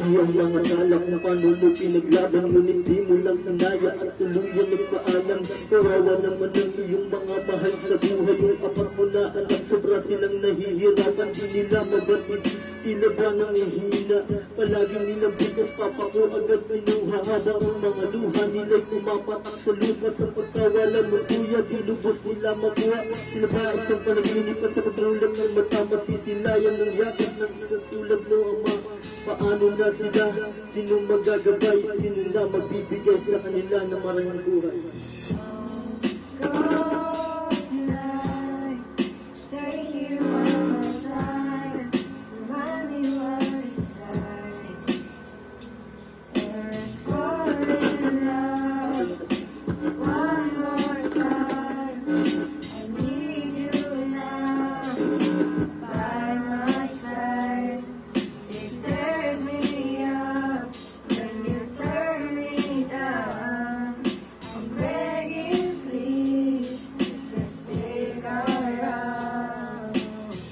Hindi ang mga tala kung paano mo pinaglaban, ngunit di mo lang inaya at tuluyan nagpaalam. Kawawa naman ang iyong mga mahal sa buhay. Yung apat mo na anak, sobra silang nahihirapan. Di nila mabatid, tila ba nang ihina. Palagi nilang bigas, papa ko agad pinuha. Habang ang mga luha nila'y pumapatak sa lupa. Sa pagkawala mo kuya, di lubos nila makuha. Sila ba isang panaginip at sa pagrulang ng mata, masisilayan ng yakit ng isang tulad mo ama. Paano na sila? Sino magagabay? Sino na magbibigay sa kanila na maraming buhay?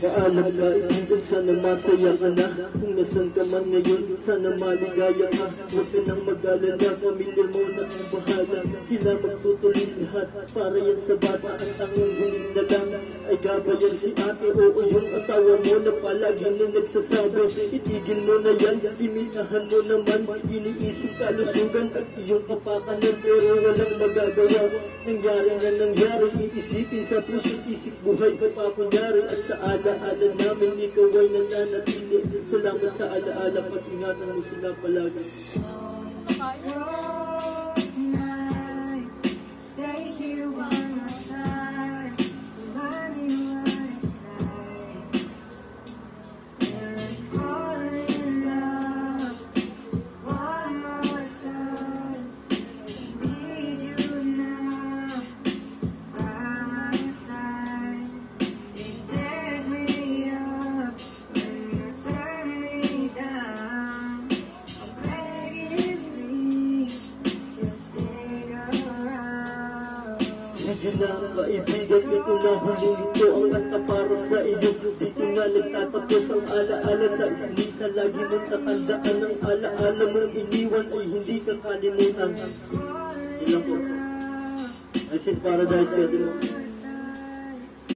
Paalam ka, ibigay, sana masaya ka na. Kung nasan ka man ngayon, sana maligaya ka. Huwag ka nang mag-alala, pamilya mo na ang bahala. Sila magtutuloy lahat, para yan sa bata. At ang huling na lang ay gabayan si ate. Oo, yung asawa mo na palagi na nagsasabi, itigil mo na yan, iminahan mo naman. Iniisip kalusugan at iyong kapakanan, pero walang magagawa. Nangyari na nangyari, iisipin sa puso't isip buhay ka pa kunyari. At sa alaala namin, ikaw ay nananatili. Salamat sa alaala, pag-ingatan mo sila palagi. Sige na kaibigan, ito na huli, ito ang kanta para sa iyo. Dito na nagtatapos ang alaala sa islita. Lagi mong tatandaan ang alaala mong iniwan ay hindi ka kalimutan. Ilang po. I said paradise, pwede mo.